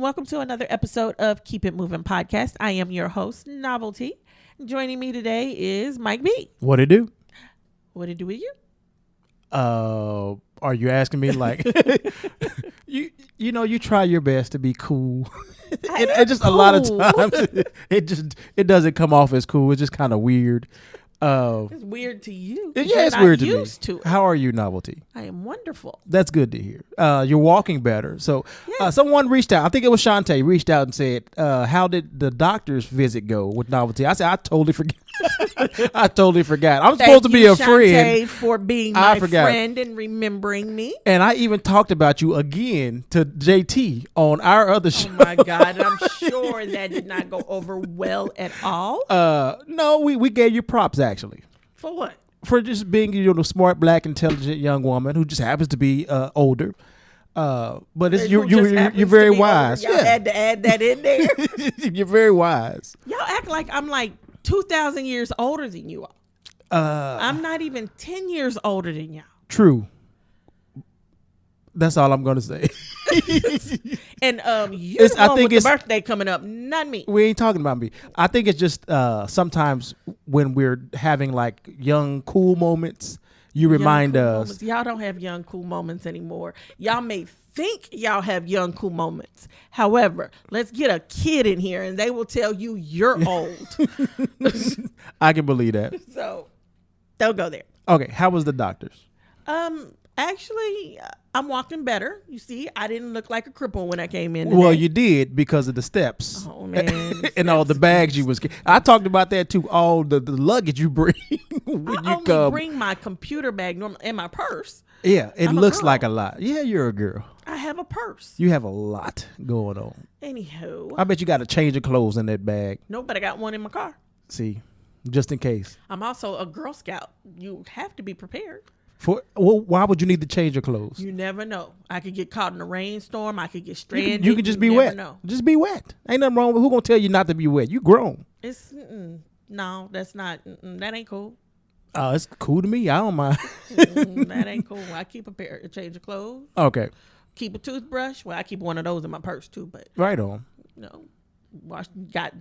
welcome to another episode of Keep It Moving Podcast. I am your host, Novelty. Joining me today is Mike B. What it do? What it do with you? Are you asking me like you try your best to be cool. It just cool. A lot of times it doesn't come off as cool. It's just kind of weird. It's weird to you. Yeah, it's weird to me. How are you, Novelty? I am wonderful. That's good to hear. You're walking better. So someone reached out. I think it was Shantae reached out and said, how did the doctor's visit go with Novelty? I said, I totally forgot. I totally forgot. I'm supposed to be a friend. For being my friend and remembering me. And I even talked about you again to JT on our other show. Oh my God. I'm sure that did not go over well at all. No, we gave you props actually. For what? For just being a smart, black, intelligent young woman who just happens to be older. But you're very wise. Y'all had to add that in there. You're very wise. Y'all act like I'm like 2,000 years older than you all. I'm not even 10 years older than y'all. True. That's all I'm going to say. And you're the one with the birthday coming up, not me. We ain't talking about me. I think it's just sometimes when we're having like young, cool moments, you remind us. Moments. Y'all don't have young, cool moments anymore. Y'all may think y'all have young, cool moments. However, let's get a kid in here and they will tell you you're old. I can believe that. So don't go there. Okay. How was the doctor's? Actually, I'm walking better. You see, I didn't look like a cripple when I came in. Well, you did because of the steps. Oh man, and all the bags you was. I talked about that too. All the luggage you bring when I you come. only bring my computer bag and my purse. Yeah, it looks like a lot. Yeah, you're a girl. I have a purse. You have a lot going on. Anywho, I bet you got a change of clothes in that bag. No, but I got one in my car. See, just in case. I'm also a Girl Scout. You have to be prepared. Why would you need to change your clothes? You never know. I could get caught in a rainstorm. I could get stranded. You could just be wet. Know. Just be wet. Ain't nothing wrong with who gonna tell you not to be wet. You grown. It's no, that's not. That ain't cool. Oh, it's cool to me. I don't mind. That ain't cool. I keep a pair of change of clothes. Okay. Keep a toothbrush. Well, I keep one of those in my purse too. But right on.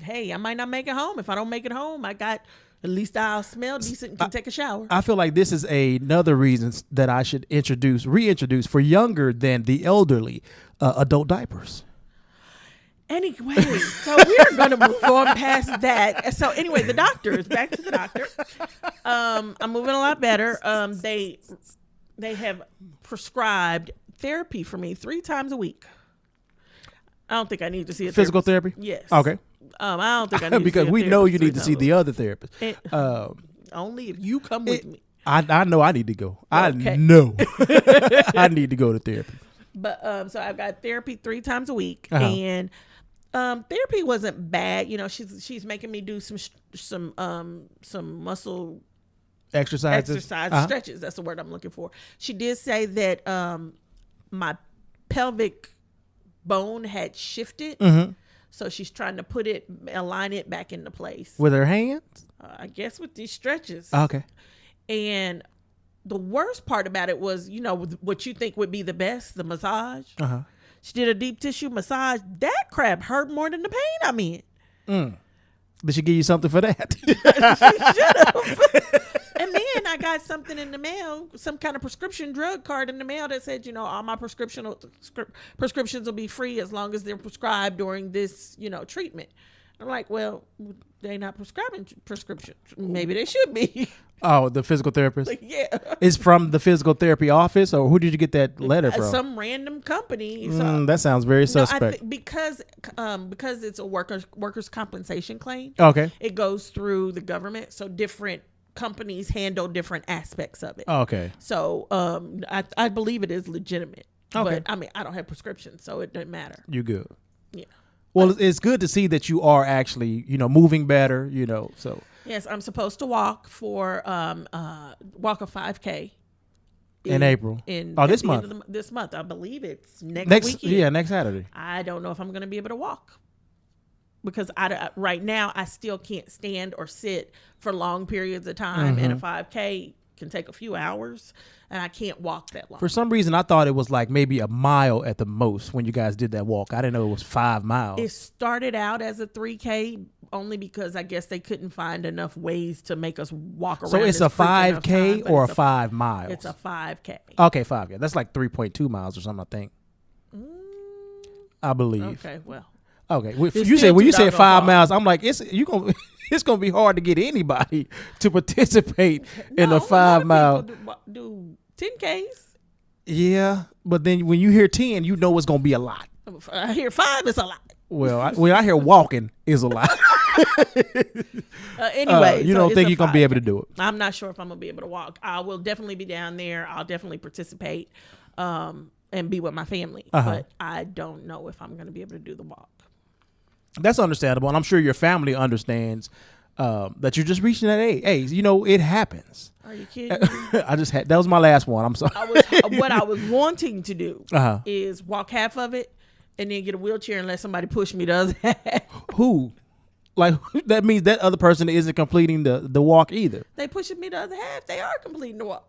Hey, I might not make it home. If I don't make it home, I got. At least I'll smell decent and can take a shower. I feel like this is another reason that I should reintroduce for younger than the elderly adult diapers. Anyway, so we're going to move on past that. So anyway, back to the doctor. I'm moving a lot better. They have prescribed therapy for me 3 times a week. I don't think I need to see a physical therapy. Yes. Okay. I don't think I need because to see we know you need to see the other therapist. Only if you come with me. I know I need to go. Okay. I know I need to go to therapy. But so I've got therapy 3 times a week, and therapy wasn't bad. You know, she's making me do some muscle exercises, stretches. That's the word I'm looking for. She did say that my pelvic bone had shifted. Mm-hmm. So she's trying to align it back into place. With her hands? I guess with these stretches. Okay. And the worst part about it was, what you think would be the best, the massage. Uh-huh. She did a deep tissue massage. That crap hurt more than the pain I'm in. Did she give you something for that? She should have. And then I got something in the mail, some kind of prescription drug card in the mail that said, all my prescriptions will be free as long as they're prescribed during this, treatment. I'm like, well, they're not prescribing prescriptions. Maybe they should be. Oh, the physical therapist? Yeah. It's from the physical therapy office, or who did you get that letter from? Some random company. So, that sounds very suspect. Because it's a workers' compensation claim. Okay. It goes through the government, so different companies handle different aspects of it. Okay. So I believe it is legitimate. Okay. But I mean, I don't have prescriptions, so it doesn't matter. You good. Yeah. Well, it's good to see that you are actually, moving better, so. Yes, I'm supposed to walk for walk a 5K. In April. This month. This month. I believe it's next weekend. Yeah, next Saturday. I don't know if I'm going to be able to walk. Because right now I still can't stand or sit for long periods of time, and a 5K can take a few hours, and I can't walk that long. For some reason, I thought it was like maybe a mile at the most when you guys did that walk. I didn't know it was 5 miles. It started out as a 3K only because I guess they couldn't find enough ways to make us walk around. So it's a 5K or a 5 miles? It's a 5K. Okay, 5K. That's like 3.2 miles or something, I think. I believe. Okay, well. Okay, when you said 5 miles, I'm like, it's gonna be hard to get anybody to participate in a 5 mile. Do 10Ks. Yeah, but then when you hear 10, you know it's gonna be a lot. I hear 5 is a lot. Well, when I hear walking is a lot. Anyway, you don't think you're gonna be able to do it? I'm not sure if I'm gonna be able to walk. I will definitely be down there. I'll definitely participate and be with my family, but I don't know if I'm gonna be able to do the walk. That's understandable, and I'm sure your family understands that you're just reaching that age. Hey, it happens. Are you kidding me? That was my last one. I'm sorry. What I was wanting to do is walk half of it and then get a wheelchair and let somebody push me the other half. Who? Like, that means that other person isn't completing the walk either. They pushing me the other half. They are completing the walk.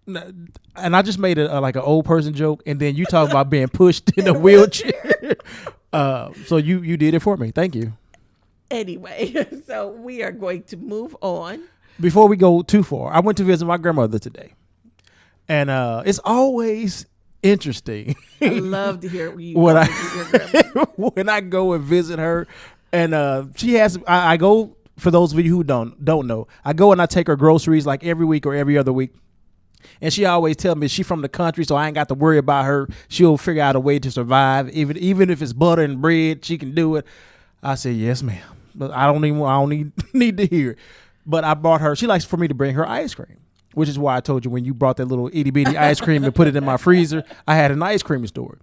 And I just made it like an old person joke, and then you talk about being pushed in a wheelchair. So you did it for me. Thank you. Anyway, so we are going to move on. Before we go too far, I went to visit my grandmother today, and it's always interesting. I love to hear you when I go and visit her, and she has. I go, for those of you who don't know, I go and I take her groceries like every week or every other week. And she always tell me she's from the country, so I ain't got to worry about her. She'll figure out a way to survive, even if it's butter and bread, she can do it. I said, yes, ma'am. But I don't need to hear it. But I brought her. She likes for me to bring her ice cream, which is why I told you when you brought that little itty bitty ice cream and put it in my freezer, I had an ice cream store.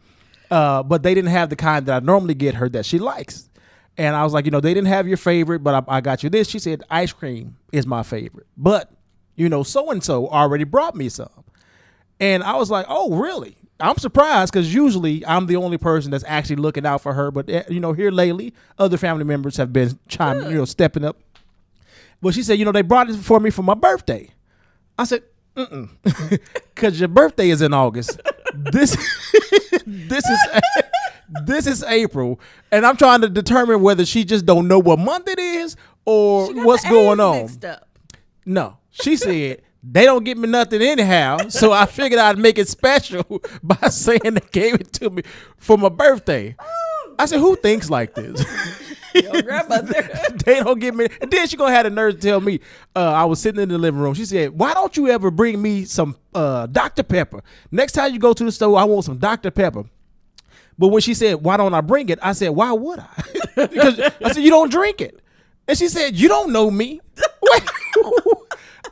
But they didn't have the kind that I normally get her that she likes. And I was like, they didn't have your favorite, but I got you this. She said, ice cream is my favorite. But so-and-so already brought me some. And I was like, oh, really? I'm surprised because usually I'm the only person that's actually looking out for her. But, here lately, other family members have been stepping up. But she said, they brought it for me for my birthday. I said, because your birthday is in August. This is April. And I'm trying to determine whether she just don't know what month it is or what's going on. No. She said, they don't give me nothing anyhow, so I figured I'd make it special by saying they gave it to me for my birthday. I said, who thinks like this? Your grandmother. They don't give me. And then she gonna have the nerve to tell me, I was sitting in the living room. She said, why don't you ever bring me some Dr. Pepper? Next time you go to the store, I want some Dr. Pepper. But when she said, why don't I bring it? I said, why would I? Because I said, you don't drink it. And she said, you don't know me. Wait.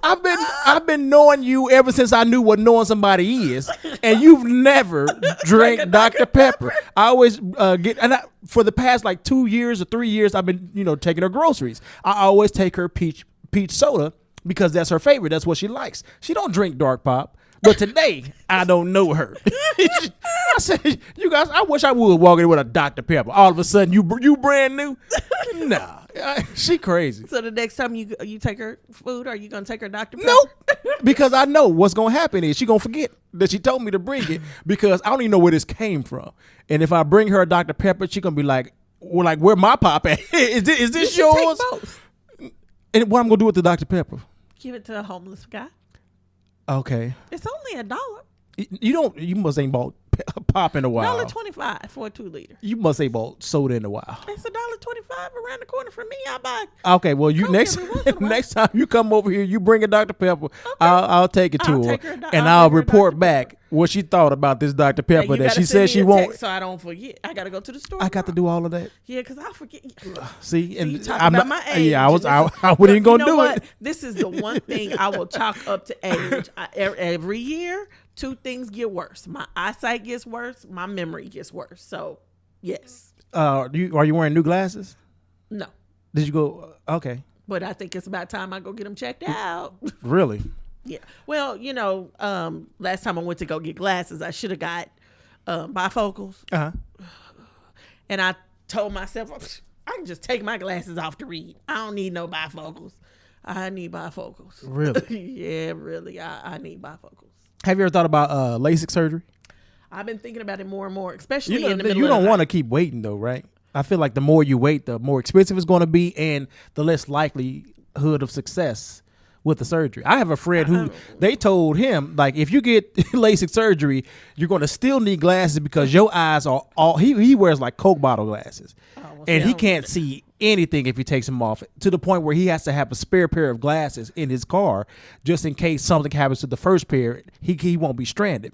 I've been knowing you ever since I knew what knowing somebody is, and you've never drank Dr. Pepper. I always for the past like 2 years or 3 years, I've been taking her groceries. I always take her peach soda because that's her favorite. That's what she likes. She don't drink dark pop. But today, I don't know her. I said, you guys, I wish I would walk in with a Dr. Pepper. All of a sudden, you brand new? Nah, she crazy. So the next time you take her food, are you going to take her Dr. Pepper? Nope, because I know what's going to happen is she going to forget that she told me to bring it because I don't even know where this came from. And if I bring her a Dr. Pepper, she going to be like, where my pop at? Is this yours? Take both. And what I'm going to do with the Dr. Pepper? Give it to a homeless guy. Okay. It's only $1. You must ain't bought pop in a while. $1.25 for a 2-liter. You must ain't bought soda in a while. It's $1.25 around the corner from me. I buy. Okay, well you next time you come over here, you bring a Dr. Pepper. Okay. I'll take it to her, and I'll report back what she thought about this Dr. Pepper that she said she won't. So I don't forget. I gotta go to the store. I got to do all of that. Yeah, because I forget. See, and you talk about my age. Yeah, I wasn't even gonna do it. This is the one thing I will chalk up to age. Every year, 2 things get worse. My eyesight gets worse. My memory gets worse. So, yes. Are you wearing new glasses? No. Did you go? Okay. But I think it's about time I go get them checked out. Really? Yeah. Well, last time I went to go get glasses, I should have got bifocals. Uh-huh. And I told myself, I can just take my glasses off to read. I don't need no bifocals. I need bifocals. Really? Yeah, really. I need bifocals. Have you ever thought about LASIK surgery? I've been thinking about it more and more, especially You know, in the middle you of the don't night. want to keep waiting though, right? I feel like the more you wait, the more expensive it's going to be, and the less likelihood of success with the surgery. I have a friend who they told him, like, if you get LASIK surgery, you're going to still need glasses because your eyes are all. He wears like Coke bottle glasses, and he can't see anything if he takes them off, to the point where he has to have a spare pair of glasses in his car just in case something happens to the first pair. He won't be stranded.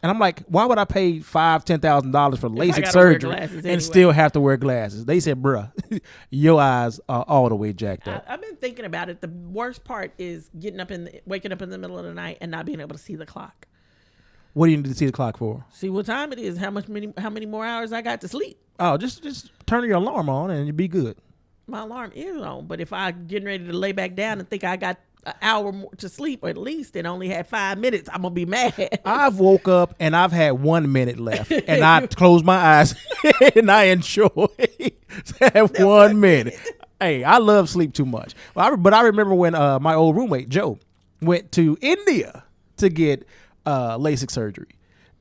And I'm like, why would I pay $5,000-$10,000 for LASIK surgery and still have to wear glasses? They said, bruh, your eyes are all the way jacked up. I've been thinking about it. The worst part is waking up in the middle of the night and not being able to see the clock. What do you need to see the clock for? See what time it is, how many more hours I got to sleep. Oh, just turn your alarm on and you'll be good. My alarm is on, but if I getting ready to lay back down and think I got an hour more to sleep, or at least, and only had 5 minutes, I'm gonna be mad. I've woke up and I've had 1 minute left, and I close my eyes and I enjoy that 1 minute. Hey, I love sleep too much. But I remember when my old roommate Joe went to India to get LASIK surgery.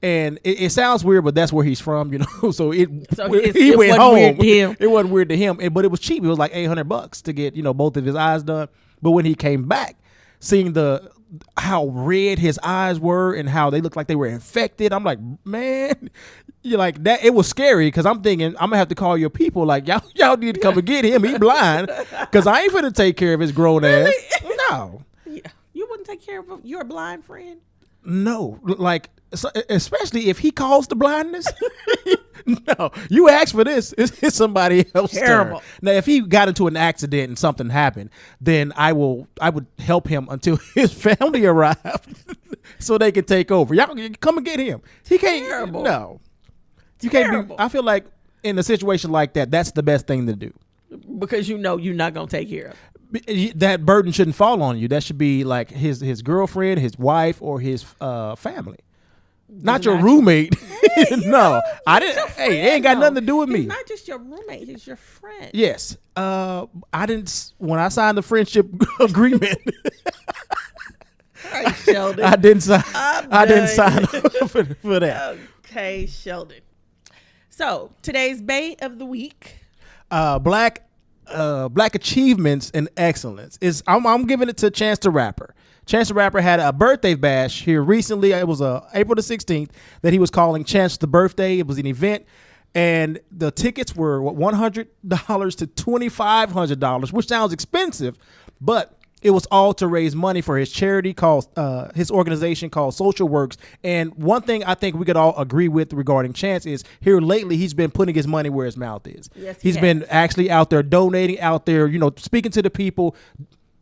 And it sounds weird, but that's where he's from, you know. So he went home. Weird to him. It wasn't weird to him, but it was cheap. It was like $800 to get, both of his eyes done. But when he came back, seeing how red his eyes were and how they looked like they were infected, I'm like, man, you're like that. It was scary because I'm thinking I'm gonna have to call your people. Like y'all need to come and get him. He blind, because I ain't finna take care of his grown ass. No, you wouldn't take care of your blind friend. No, like, especially if he caused the blindness. No, you asked for this. It's somebody else. Terrible. Now, if he got into an accident and something happened, then I would help him until his family arrived, so they could take over. Y'all come and get him. He can't. Terrible. No, you can't. I feel like in a situation like that, that's the best thing to do, because you're not gonna take care of it. That burden shouldn't fall on you. That should be like his girlfriend, his wife, or his family. Not your roommate. Hey, no, I didn't. Hey, it ain't got nothing to do with me. He's not just your roommate; he's your friend. Yes. I didn't. When I signed the friendship agreement, All right, Sheldon. I didn't sign. I didn't sign up for that. Okay, Sheldon. So today's bait of the week: black achievements and excellence. I'm giving it to Chance the Rapper. Chance the Rapper had a birthday bash here recently. It was April the 16th that he was calling Chance the Birthday. It was an event, and the tickets were $100 to $2,500, which sounds expensive, but it was all to raise money for his charity called his organization called Social Works. And one thing I think we could all agree with regarding Chance is here lately he's been putting his money where his mouth is. Yes, he's been actually out there donating, out there, speaking to the people.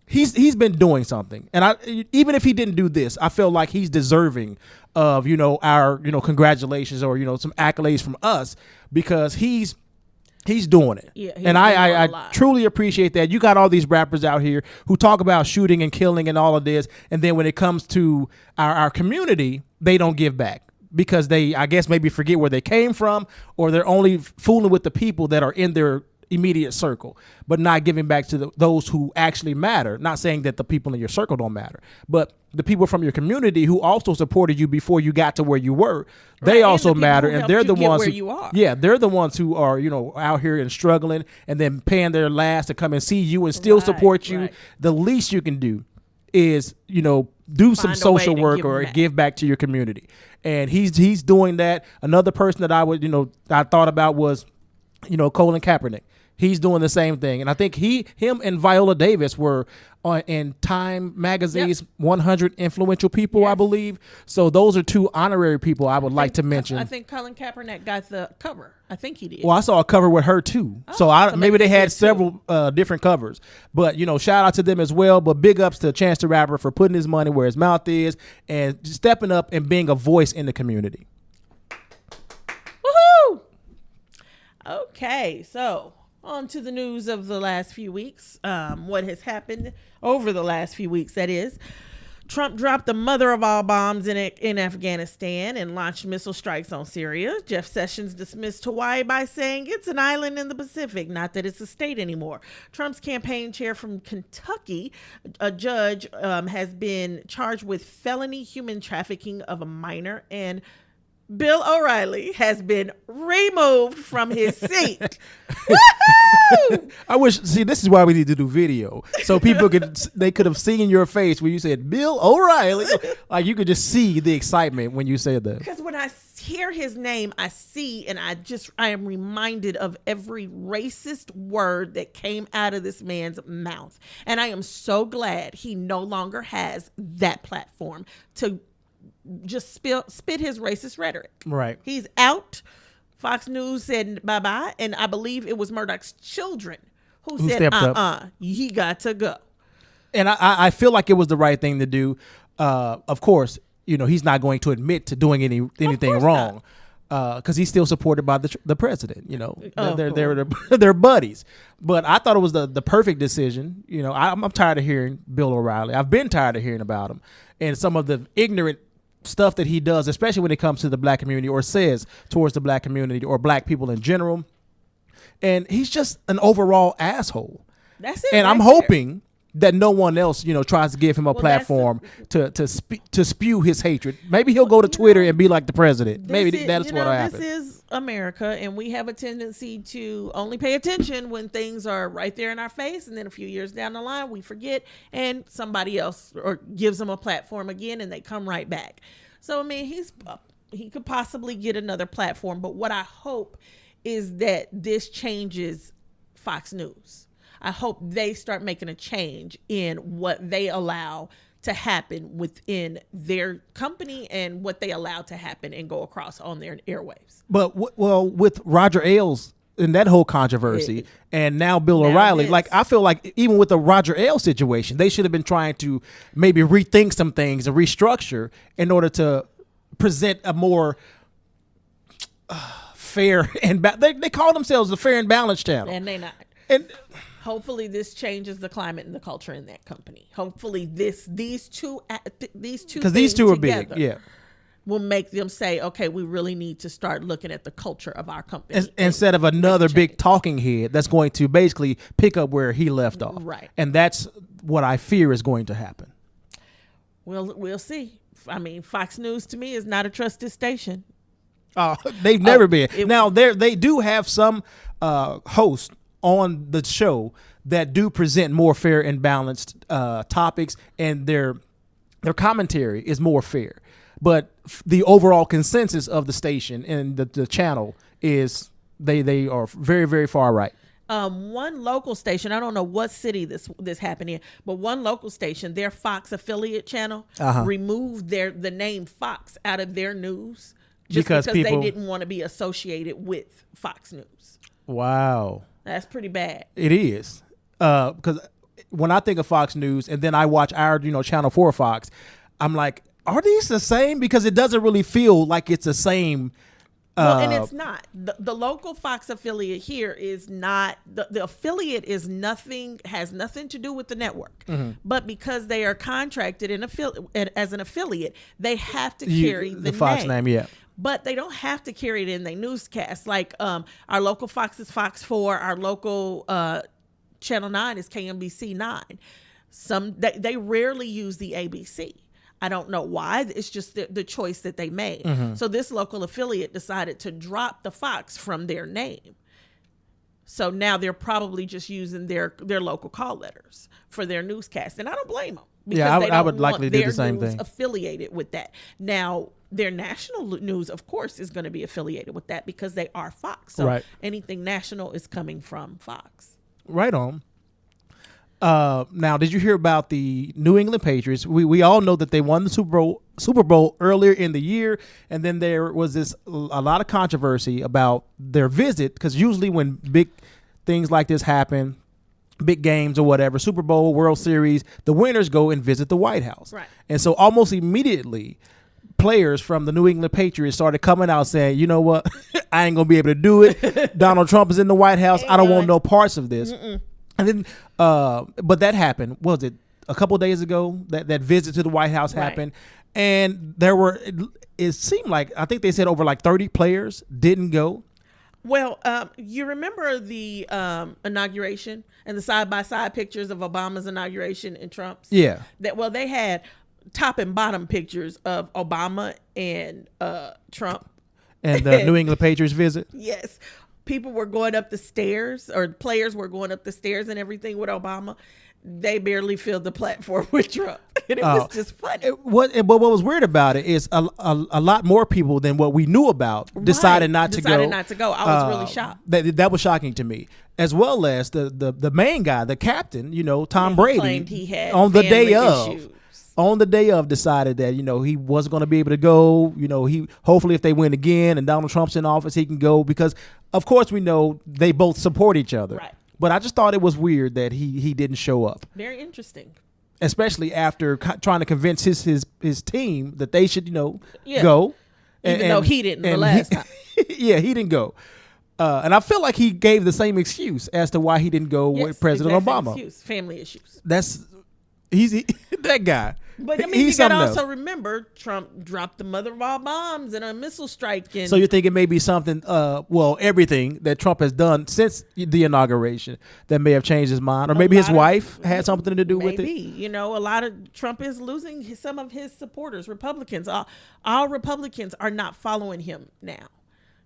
He's been doing something, and even if he didn't do this, I feel like he's deserving of our congratulations or some accolades from us, because he's doing it. Yeah, and I truly appreciate that. You got all these rappers out here who talk about shooting and killing and all of this, and then when it comes to our community, they don't give back because they, I guess, maybe forget where they came from, or they're only fooling with the people that are in their immediate circle, but not giving back to those who actually matter. Not saying that the people in your circle don't matter, but the people from your community who also supported you before you got to where you were, they also matter, and they're the ones they're the ones who are out here and struggling, and then paying their last to come and see you and still support you. The least you can do is do some social work or give back to your community, and he's doing that. Another person that I thought about was Colin Kaepernick. He's doing the same thing, and I think him and Viola Davis were in Time Magazine's 100 influential people, I believe. So those are two honorary people I would like to mention. I think Colin Kaepernick got the cover. I think he did. Well, I saw a cover with her too. So maybe they had several different covers. But shout out to them as well. But big ups to Chance the Rapper for putting his money where his mouth is and stepping up and being a voice in the community. Woohoo! Okay, so on to the news of the last few weeks. What has happened over the last few weeks, that is. Trump dropped the mother of all bombs in Afghanistan and launched missile strikes on Syria. Jeff Sessions dismissed Hawaii by saying it's an island in the Pacific, not that it's a state anymore. Trump's campaign chair from Kentucky, a judge, has been charged with felony human trafficking of a minor, and Bill O'Reilly has been removed from his seat. Woohoo! This is why we need to do video. So people could have seen your face when you said Bill O'Reilly. Like you could just see the excitement when you said that. Because when I hear his name, I see and I am reminded of every racist word that came out of this man's mouth. And I am so glad he no longer has that platform to just spit his racist rhetoric. Right. He's out. Fox News said bye-bye, and I believe it was Murdoch's children who said, stepped up. He got to go. And I feel like it was the right thing to do. Of course, he's not going to admit to doing anything wrong because he's still supported by the president. They're buddies. But I thought it was the perfect decision. I'm tired of hearing Bill O'Reilly. I've been tired of hearing about him and some of the ignorant stuff that he does, especially when it comes to the black community or says towards the black community or black people in general. And he's just an overall asshole. That's it. And I'm hoping that no one else, tries to give him a platform to spew his hatred. Maybe he'll go to Twitter and be like the president. Maybe that's what happens. This is America, and we have a tendency to only pay attention when things are right there in our face, and then a few years down the line, we forget, and somebody else or gives them a platform again, and they come right back. So, I mean, he could possibly get another platform, but what I hope is that this changes Fox News. I hope they start making a change in what they allow to happen within their company and what they allow to happen and go across on their airwaves. But with Roger Ailes and that whole controversy, and now Bill O'Reilly, I feel like even with the Roger Ailes situation, they should have been trying to maybe rethink some things and restructure in order to present a more fair and they call themselves the Fair and Balanced channel, and they not. And hopefully this changes the climate and the culture in that company. Hopefully these two because these two are big, will make them say, okay, we really need to start looking at the culture of our company instead of another big talking head that's going to basically pick up where he left off. Right, and that's what I fear is going to happen. We'll see. I mean, Fox News to me is not a trusted station. They've never been. Now they do have some hosts on the show that do present more fair and balanced topics, and their commentary is more fair. But the overall consensus of the station and the channel is they are very, very far right. One local station, I don't know what city this happened in, but one local station, their Fox affiliate channel, removed the name Fox out of their news because they didn't want to be associated with Fox News. Wow. That's pretty bad. It is. Because when I think of Fox News and then I watch our, Channel 4 Fox, I'm like, are these the same? Because it doesn't really feel like it's the same. Well, and it's not. The local Fox affiliate here is not, the affiliate is has nothing to do with the network. Mm-hmm. But because they are contracted as an affiliate, they have to carry the Fox name, yeah. But they don't have to carry it in their newscast. Like our local Fox is Fox 4, our local Channel 9 is KMBC 9. They rarely use the ABC. I don't know why. It's just the choice that they made. Mm-hmm. So this local affiliate decided to drop the Fox from their name. So now they're probably just using their local call letters for their newscast. And I don't blame them. Because I would likely do the same thing. Affiliated with that. Now, their national news, of course, is going to be affiliated with that because they are Fox. So anything national is coming from Fox. Right on. Now, did you hear about the New England Patriots? We all know that they won the Super Bowl earlier in the year, and then there was a lot of controversy about their visit because usually when big things like this happen, big games or whatever, Super Bowl, World Series, the winners go and visit the White House. Right. And so almost immediately, players from the New England Patriots started coming out saying, you know what, I ain't going to be able to do it. Donald Trump is in the White House. I don't want no parts of this. Mm-mm. And then, but that happened, was it a couple of days ago that visit to the White House happened, and there were it seemed like I think they said over like 30 players didn't go. Well, you remember the inauguration and the side-by-side pictures of Obama's inauguration and Trump's? Yeah. They had top and bottom pictures of Obama and Trump. And the New England Patriots visit? Yes. People were going up the stairs, or players were going up the stairs and everything with Obama. They barely filled the platform with Trump. And it was just funny. What was weird about it is a lot more people than what we knew about decided not to go. I was really shocked. That was shocking to me. As well as the main guy, the captain, Tom Brady, claimed he had on the day issues. of. On the day of, decided that he wasn't going to be able to go. He hopefully if they win again and Donald Trump's in office, he can go because, of course, we know they both support each other. Right. But I just thought it was weird that he didn't show up. Very interesting. Especially after trying to convince his team that they should go. Even though he didn't the last time. Yeah, he didn't go. And I feel like he gave the same excuse as to why he didn't go with President Obama. Excuse. Family issues. He's that guy. But I mean, you got to also remember Trump dropped the mother of all bombs and a missile strike. And so you're thinking maybe something, everything that Trump has done since the inauguration that may have changed his mind, or maybe his wife had something to do with it. Maybe, a lot of Trump is losing some of his supporters, Republicans. All Republicans are not following him now.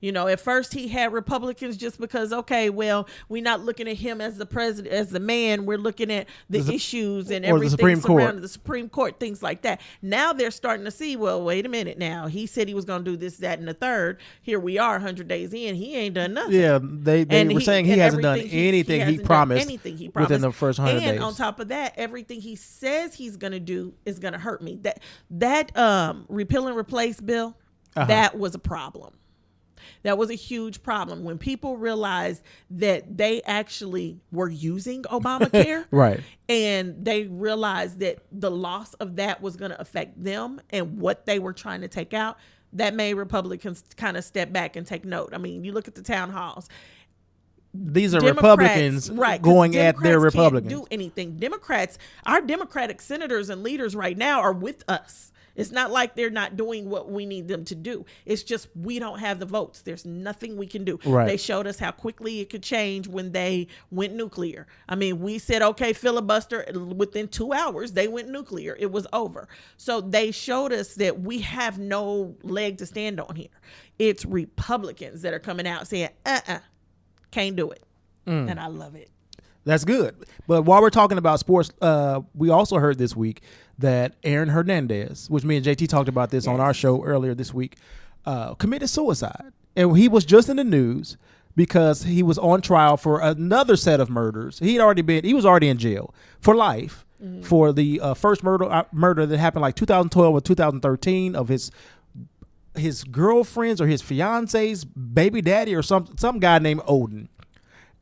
At first he had Republicans just because, we're not looking at him as the president, as the man. We're looking at the issues and everything surrounding the Supreme Court, things like that. Now they're starting to see, well, wait a minute now. He said he was going to do this, that, and the third. Here we are 100 days in. He ain't done nothing. Yeah, they were saying he hasn't done anything he promised within the first 100 days. And on top of that, everything he says he's going to do is going to hurt me. That repeal and replace bill, that was a problem. That was a huge problem when people realized that they actually were using Obamacare. Right. And they realized that the loss of that was going to affect them and what they were trying to take out. That made Republicans kind of step back and take note. I mean, you look at the town halls. These are Republicans going at their Republicans. Can't do anything. Our Democratic senators and leaders right now are with us. It's not like they're not doing what we need them to do. It's just we don't have the votes. There's nothing we can do. Right. They showed us how quickly it could change when they went nuclear. I mean, we said, okay, filibuster. Within 2 hours, they went nuclear. It was over. So they showed us that we have no leg to stand on here. It's Republicans that are coming out saying, can't do it. And I love it. That's good. But while we're talking about sports, we also heard this week that Aaron Hernandez, which me and JT talked about this on our show earlier this week, committed suicide. And he was just in the news because he was on trial for another set of murders. He was already in jail for life for the first murder that happened like 2012 or 2013 of his girlfriend's or his fiance's baby daddy or some guy named Odin.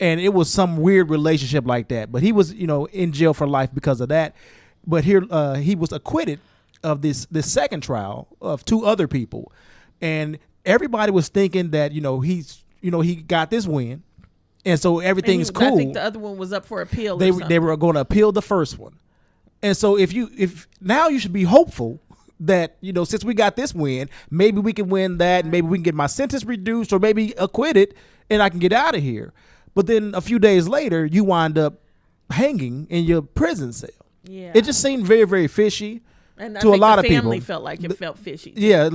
And it was some weird relationship like that. But he was, in jail for life because of that. But here he was acquitted of this second trial of two other people. And everybody was thinking that, he got this win. And so everything's cool. I think the other one was up for appeal. They were going to appeal the first one. And so if now you should be hopeful that, since we got this win, maybe we can win that. Maybe we can get my sentence reduced or maybe acquitted and I can get out of here. But then a few days later, you wind up hanging in your prison cell. Yeah. It just seemed very, very fishy and to a lot of people. The family felt like it felt fishy. Yeah.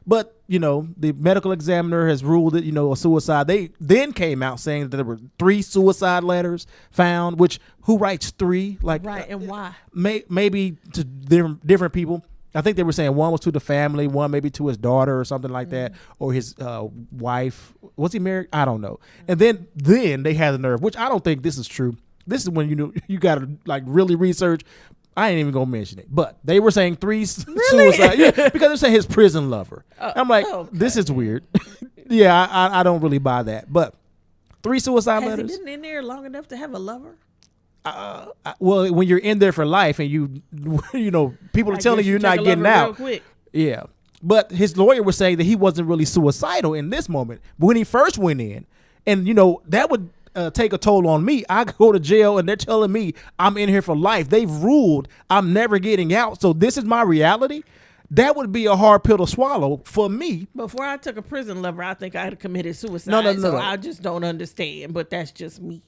But the medical examiner has ruled it, a suicide. They then came out saying that there were 3 suicide letters found, which who writes 3? Right. And why? Maybe to different people. I think they were saying one was to the family, one maybe to his daughter or something like that, or his wife. Was he married? I don't know. And then they had the nerve, which I don't think this is true. This is when you got to really research. I ain't even gonna mention it, but they were saying 3 suicide. Yeah, because they're saying his prison lover. I'm like, this is weird. Yeah, I don't really buy that. But 3 suicide letters. Has he been in there long enough to have a lover? Well, when you're in there for life and people are telling you're not getting out. Real quick. Yeah. But his lawyer was saying that he wasn't really suicidal in this moment. But when he first went in, and that would take a toll on me. I go to jail and they're telling me I'm in here for life. They've ruled I'm never getting out. So this is my reality. That would be a hard pill to swallow for me. Before I took a prison lever, I think I had committed suicide. No. So I just don't understand, but that's just me.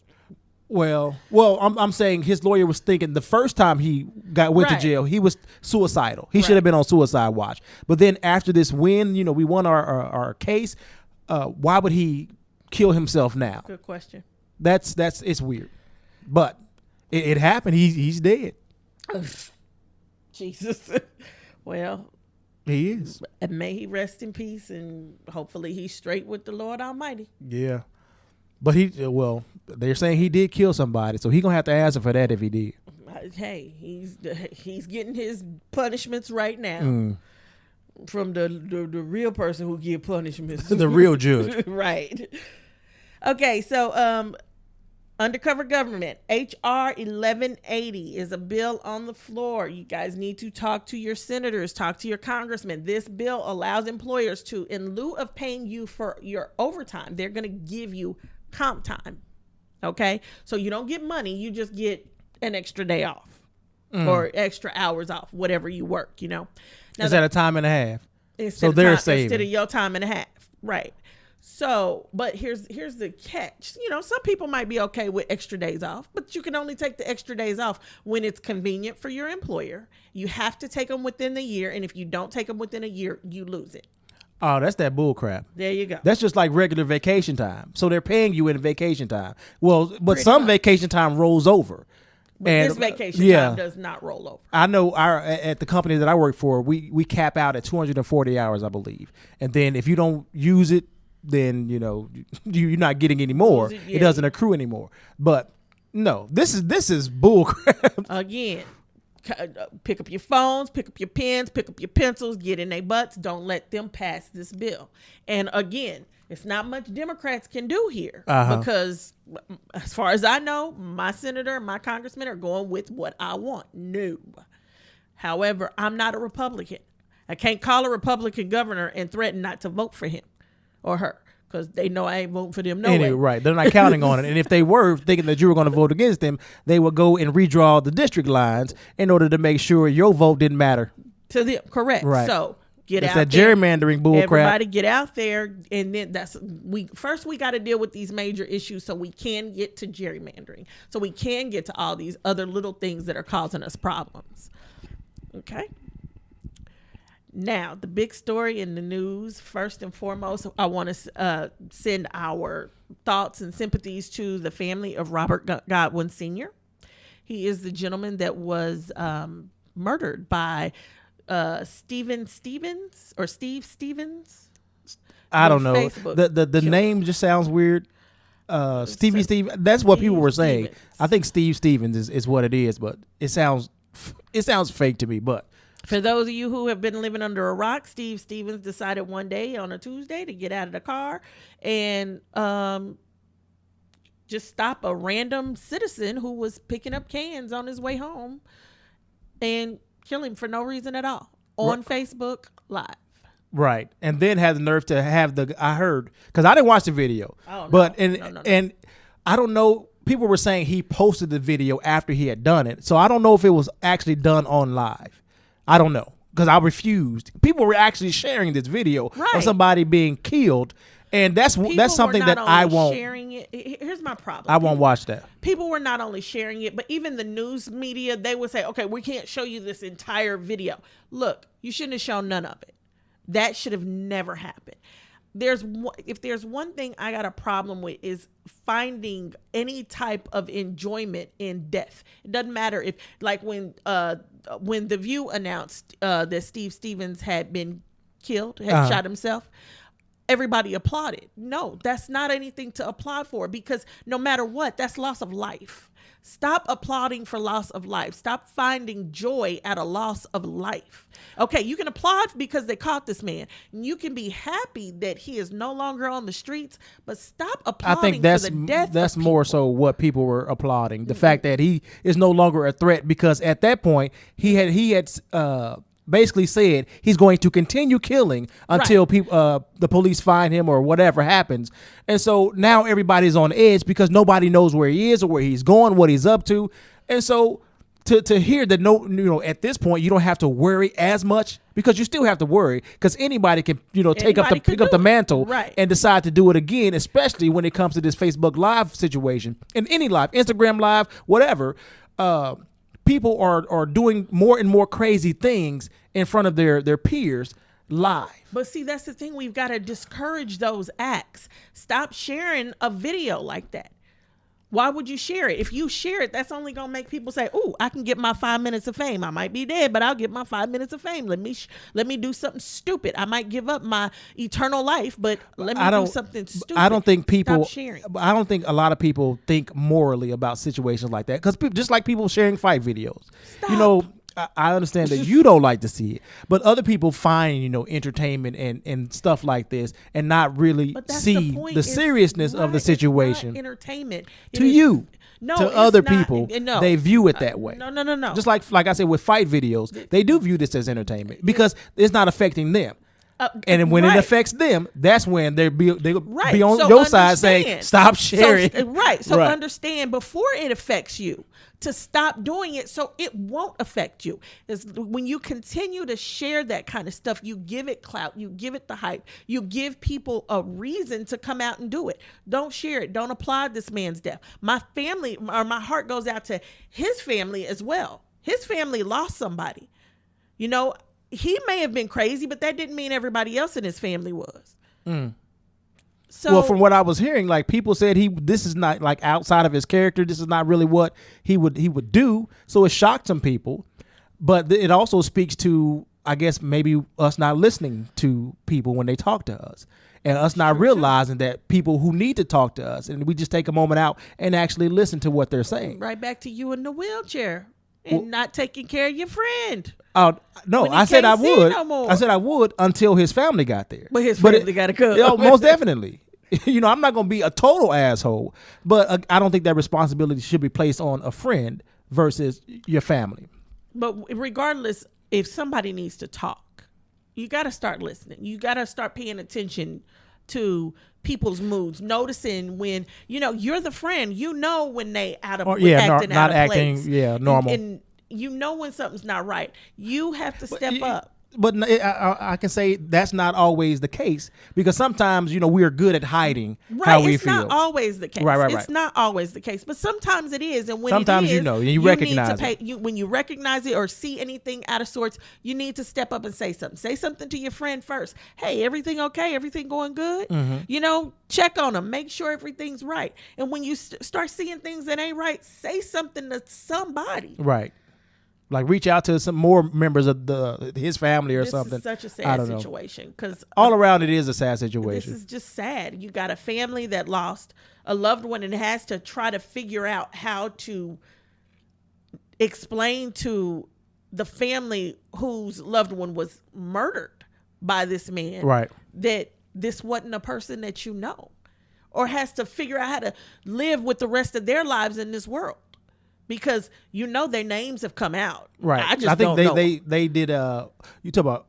Well, I'm saying his lawyer was thinking the first time he went to jail, he was suicidal. He should have been on suicide watch. But then after this win, we won our case. Why would he kill himself now? Good question. That's it's weird, but it happened. He's dead. Jesus. Well, he is. And may he rest in peace, and hopefully he's straight with the Lord Almighty. Yeah. But they're saying he did kill somebody, so he's gonna have to answer for that if he did. Hey, he's getting his punishments right now from the real person who give punishments. The real judge. Right. Okay, so undercover government, HR 1180 is a bill on the floor. You guys need to talk to your senators, talk to your congressmen. This bill allows employers to, in lieu of paying you for your overtime, they're going to give you comp time. Okay, so you don't get money, you just get an extra day off or extra hours off, whatever you work. Now, is that a time and a half? So they're saving instead of your time and a half, right? So, but here's the catch. Some people might be okay with extra days off, but you can only take the extra days off when it's convenient for your employer. You have to take them within the year, and if you don't take them within a year, you lose it. Oh, that's that bull crap. There you go. That's just like regular vacation time. So they're paying you in vacation time. Well, but some vacation time rolls over. But this vacation time does not roll over. I know at the company that I work for, we cap out at 240 hours, I believe. And then if you don't use it, then you're not getting any more. It doesn't accrue anymore. But no, this is bull crap. Again, pick up your phones, pick up your pens, pick up your pencils, get in their butts. Don't let them pass this bill. And again, it's not much Democrats can do here because as far as I know, my senator, my congressmen are going with what I want. No. However, I'm not a Republican. I can't call a Republican governor and threaten not to vote for him or her, because they know I ain't voting for them way. Right. They're not counting on it. And if they were thinking that you were going to vote against them, they would go and redraw the district lines in order to make sure your vote didn't matter. To them, correct. Right. So get it's out that there. Gerrymandering bull crap. Everybody get out there, and then we got to deal with these major issues so we can get to gerrymandering, so we can get to all these other little things that are causing us problems. Okay. Now, the big story in the news, first and foremost, I want to send our thoughts and sympathies to the family of Robert Godwin Sr. He is the gentleman that was murdered by Steve Stevens. I don't know. The name just sounds weird. Stevie Steve. That's what people were saying. Stevens. I think Steve Stevens is what it is, but it sounds fake to me. But for those of you who have been living under a rock, Steve Stevens decided one day on a Tuesday to get out of the car and just stop a random citizen who was picking up cans on his way home and kill him for no reason at all on Facebook Live. Right. And then had the nerve to have I heard, because I didn't watch the video. Oh, no. But No. and I don't know. People were saying he posted the video after he had done it. So I don't know if it was actually done on live. I don't know, because I refused. People were actually sharing this video of somebody being killed, and that's something that I won't. Sharing it. Here's my problem. I won't watch that. People were not only sharing it, but even the news media, they would say, "Okay, we can't show you this entire video." Look, you shouldn't have shown none of it. That should have never happened. If there's one thing I got a problem with is finding any type of enjoyment in death. It doesn't matter if, like when The View announced that Steve Stevens had been killed, had shot himself, everybody applauded. No, that's not anything to applaud for, because no matter what, that's loss of life. Stop applauding for loss of life. Stop finding joy at a loss of life. Okay, you can applaud because they caught this man. You can be happy that he is no longer on the streets, but stop applauding for the death. That's more so what people were applauding. The fact that he is no longer a threat, because at that point he had basically said he's going to continue killing until the police find him or whatever happens. And so now everybody's on edge because nobody knows where he is or where he's going, what he's up to. And so to hear that at this point you don't have to worry as much, because you still have to worry because anybody can pick up the mantle and decide to do it again, especially when it comes to this Facebook Live situation and any live, Instagram Live, whatever. People are doing more and more crazy things in front of their peers live. But see, that's the thing. We've got to discourage those acts. Stop sharing a video like that. Why would you share it? If you share it, that's only going to make people say, "Ooh, I can get my 5 minutes of fame. I might be dead, but I'll get my 5 minutes of fame. Let me do something stupid. I might give up my eternal life, but let me do something stupid." I don't think people Stop sharing. I don't think a lot of people think morally about situations like that, because just like people sharing fight videos. Stop. I understand that you don't like to see it, but other people find, entertainment and stuff like this and not really see the seriousness of the situation. It's not entertainment. To other people, no. they view it that way. No. Just like I said with fight videos, they do view this as entertainment because it's not affecting them. And when it affects them, that's when they'll be on your side saying, "Stop sharing." So understand before it affects you, to stop doing it so it won't affect you. Is when you continue to share that kind of stuff, you give it clout, you give it the hype, you give people a reason to come out and do it. Don't share it. Don't applaud this man's death. My heart goes out to his family as well. His family lost somebody. He may have been crazy, but that didn't mean everybody else in his family was. So, well, from what I was hearing, like people said this is not like outside of his character. This is not really what he would do. So it shocked some people, but it also speaks to, I guess, maybe us not listening to people when they talk to us, and us not realizing that people who need to talk to us, and we just take a moment out and actually listen to what they're saying. Right back to you in the wheelchair and not taking care of your friend. No, I said I would. I said I would until his family got there. But his family got to come. Most definitely. I'm not going to be a total asshole, but I don't think that responsibility should be placed on a friend versus your family. But regardless, if somebody needs to talk, you got to start listening. You got to start paying attention to people's moods, noticing when, you're the friend, when they acting out of place. Normal. And when something's not right. You have to step up. But I can say that's not always the case, because sometimes, we are good at hiding how we feel. It's not always the case. Right. It's not always the case, but sometimes it is. And when sometimes it is, you recognize it. When you recognize it or see anything out of sorts, you need to step up and say something. Say something to your friend first. Hey, everything okay? Everything going good? Mm-hmm. Check on them. Make sure everything's right. And when you start seeing things that ain't right, say something to somebody. Right. Like reach out to some more members of his family or something. This is such a sad situation, because all around it is a sad situation. This is just sad. You got a family that lost a loved one and has to try to figure out how to explain to the family whose loved one was murdered by this man, right, that this wasn't a person that or has to figure out how to live with the rest of their lives in this world. Because their names have come out. Right. I think they did. You talk about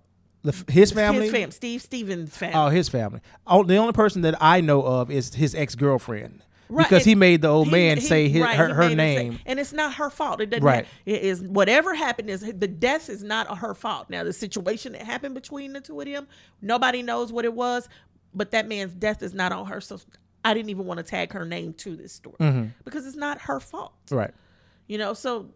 his family. Steve Stevens' family. Oh, his family. The only person that I know of is his ex-girlfriend. Right. Because he made the old man say her name, and it's not her fault. It doesn't. It is whatever happened. The death is not her fault. Now the situation that happened between the two of them, nobody knows what it was, but that man's death is not on her. So I didn't even want to tag her name to this story because it's not her fault. Right. So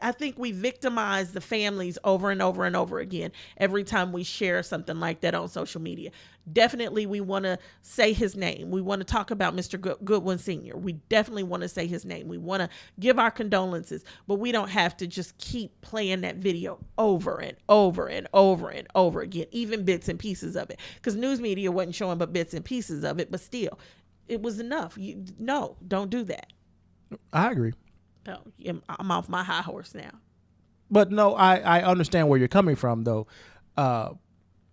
I think we victimize the families over and over and over again every time we share something like that on social media. Definitely we want to say his name. We want to talk about Mr. Goodwin Sr. We definitely want to say his name. We want to give our condolences, but we don't have to just keep playing that video over and over and over and over again, even bits and pieces of it. Because news media wasn't showing but bits and pieces of it, but still, it was enough. Don't do that. I agree. No, I'm off my high horse now. But no, I understand where you're coming from, though.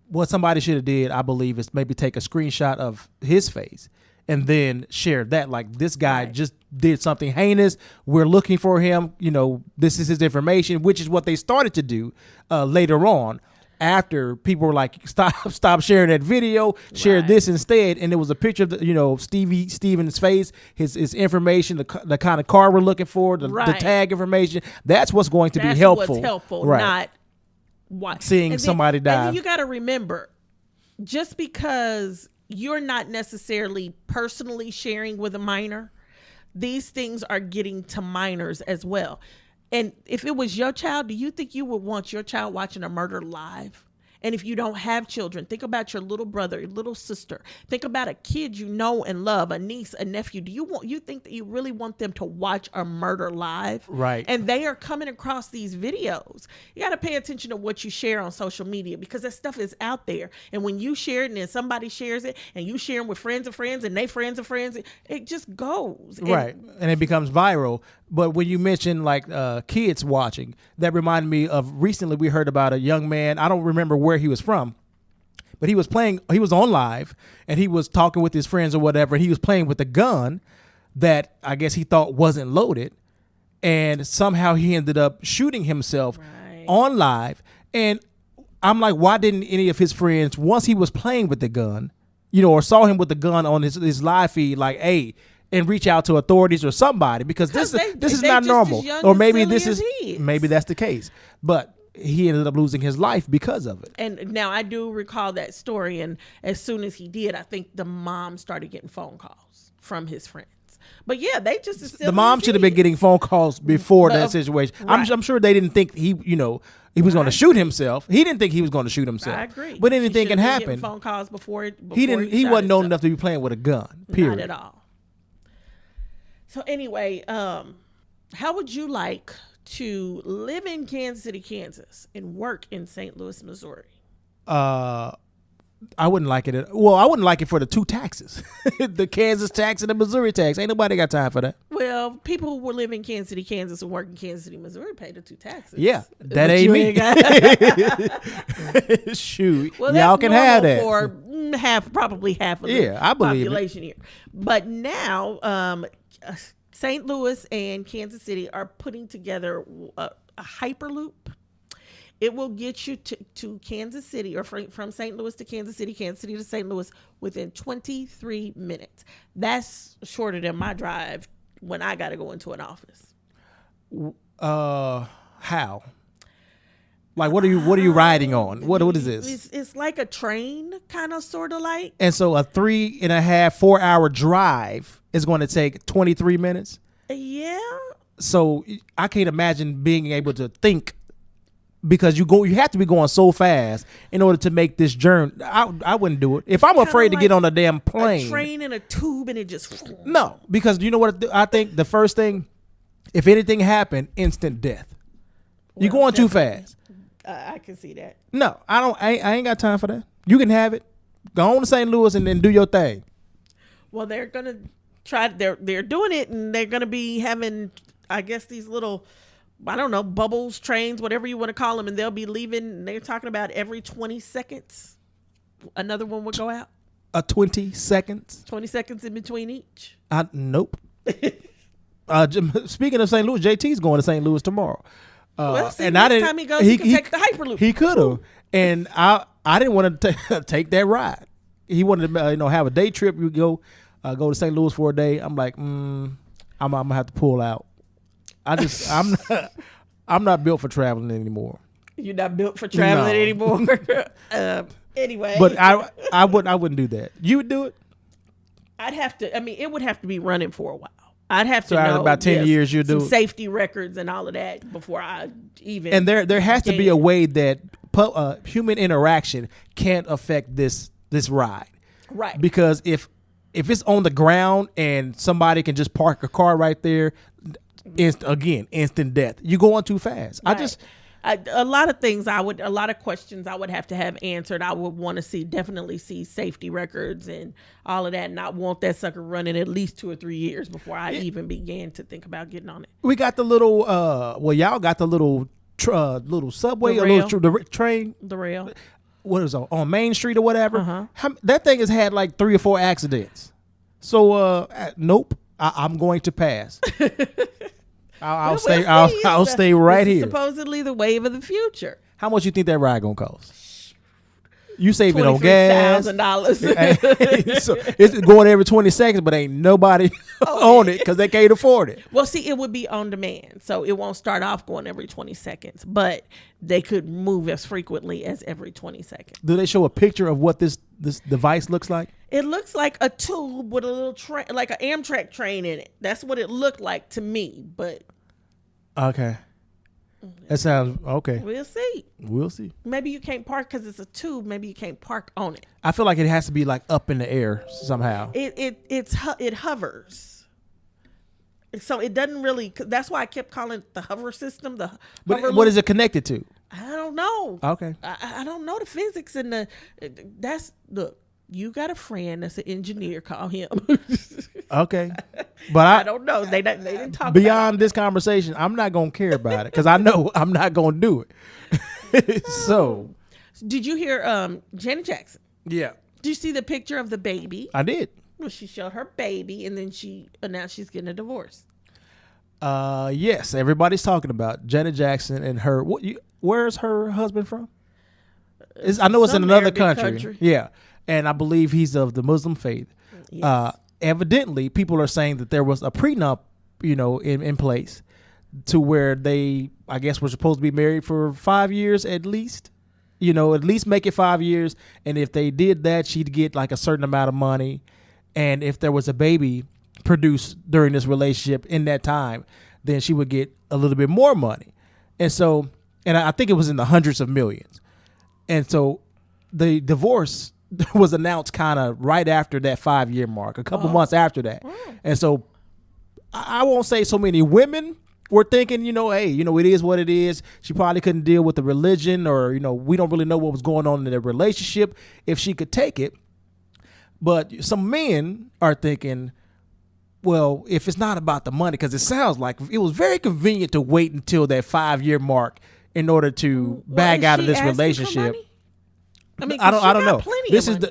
What somebody should have did, I believe, is maybe take a screenshot of his face and then share that. Like, this guy just did something heinous. We're looking for him. This is his information, which is what they started to do later on. after people were like, stop sharing that video, share this instead. And it was a picture of Steven's face, his information, the kind of car we're looking for, the tag information. That's what's going to be helpful. What's helpful, right. not what seeing somebody die. And then you got to remember, just because you're not necessarily personally sharing with a minor, these things are getting to minors as well. And if it was your child, do you think you would want your child watching a murder live? And if you don't have children, think about your little brother, your little sister. Think about a kid you know and love, a niece, a nephew. Do you think that you really want them to watch a murder live? Right. And they are coming across these videos. You got to pay attention to what you share on social media, because that stuff is out there. And when you share it and then somebody shares it and you share them with friends of friends and they friends of friends, it just goes. Right. And it becomes viral. But when you mention like kids watching, that reminded me of recently we heard about a young man. I don't remember where he was from, but he was on live and he was talking with his friends or whatever. And he was playing with a gun that I guess he thought wasn't loaded. And somehow he ended up shooting himself on live. And I'm like, why didn't any of his friends, once he was playing with the gun, or saw him with the gun on his live feed, like, hey, and reach out to authorities or somebody, because this is not normal. Or maybe maybe that's the case. But he ended up losing his life because of it. And now I do recall that story. And as soon as he did, I think the mom started getting phone calls from his friends. But yeah, they just as silly. The mom should have been getting phone calls before that situation. Right. I'm sure they didn't think he was going to shoot himself. He didn't think he was going to shoot himself. I agree. But anything can happen. Phone calls before he wasn't old enough to be playing with a gun. Period. Not at all. So anyway, how would you like to live in Kansas City, Kansas, and work in St. Louis, Missouri? I wouldn't like it. I wouldn't like it for the two taxes, the Kansas tax and the Missouri tax. Ain't nobody got time for that. Well, people who live in Kansas City, Kansas, and work in Kansas City, Missouri pay the two taxes. Yeah, that ain't me. Shoot, well, y'all can have that for probably half of the population here. But now, St. Louis and Kansas City are putting together a Hyperloop. It will get you to Kansas City, or from St. Louis to Kansas City to St. Louis within 23 minutes. That's shorter than my drive when I got to go into an office. How? Like, what are you riding on? What is this? It's like a train, kind of, sort of like. And so a 3.5-4 hour drive is going to take 23 minutes. Yeah. So I can't imagine being able to think, because you have to be going so fast in order to make this journey. I wouldn't do it. If I'm afraid to get on a damn plane. A train in a tube and it just. No, because you know what I think? The first thing, if anything happened, instant death. You're going too fast. I can see that. No, I don't. I ain't got time for that. You can have it. Go on to St. Louis and then do your thing. Well, they're gonna try. They're doing it, and they're gonna be having, I guess, these little, I don't know, bubbles, trains, whatever you want to call them, and they'll be leaving. And they're talking about every 20 seconds, another one would go out. 20 seconds. 20 seconds in between each. Nope. Speaking of St. Louis, JT's going to St. Louis tomorrow. And next time he goes, he can take the Hyperloop. He could have, and I didn't want to take that ride. He wanted to, have a day trip. You go to St. Louis for a day. I'm like, I'm gonna have to pull out. I'm not built for traveling anymore. You're not built for traveling anymore. Anyway, but I wouldn't do that. You would do it? I'd have to. I mean, it would have to be running for a while. I'd have to know about 10 years you do safety records and all of that before I even. And there has to be a way that human interaction can't affect this ride. Right. Because if it's on the ground and somebody can just park a car right there, instant death. You're going too fast. Right. A lot of things a lot of questions I would have to have answered. I would want to definitely see safety records and all of that, and I want that sucker running at least 2 or 3 years before I even began to think about getting on it. We got the little, y'all got the little subway, the train. The rail. What is it, on Main Street or whatever? Uh-huh. That thing has had like 3 or 4 accidents. So, nope, I'm going to pass. I'll stay right here. Supposedly the wave of the future. How much you think that ride gonna cost? You saving on gas. $23,000. So it's going every 20 seconds, but ain't nobody on it because they can't afford it. Well, see, it would be on demand, so it won't start off going every 20 seconds, but they could move as frequently as every 20 seconds. Do they show a picture of what this device looks like? It looks like a tube with a little train, like an Amtrak train in it. That's what it looked like to me, but okay. That sounds okay. We'll see. We'll see. Maybe you can't park because it's a tube. Maybe you can't park on it. I feel like it has to be like up in the air somehow. It hovers. So it doesn't really. That's why I kept calling it the hover system. But what is it connected to? I don't know. Okay. I don't know the physics and look. You got a friend that's an engineer. Call him. Okay, but I don't know. They didn't talk beyond this conversation. I'm not gonna care about it because I know I'm not gonna do it. So, did you hear Janet Jackson? Yeah. Did you see the picture of the baby? I did. Well, she showed her baby, and then she announced she's getting a divorce. Yes, everybody's talking about Janet Jackson and her. Where's her husband from? I know it's in another country. Yeah. And I believe he's of the Muslim faith. Yes. Evidently, people are saying that there was a prenup, in place to where they, I guess, were supposed to be married for 5 years at least. At least make it 5 years. And if they did that, she'd get like a certain amount of money. And if there was a baby produced during this relationship in that time, then she would get a little bit more money. And so, and I think it was in the hundreds of millions. And so the divorce was announced kind of right after that 5 year mark, a couple months after that. And so I won't say so many women were thinking, hey, it is what it is. She probably couldn't deal with the religion or, we don't really know what was going on in their relationship if she could take it. But some men are thinking, well, if it's not about the money, because it sounds like it was very convenient to wait until that 5 year mark in order to bag out of this relationship. I don't know.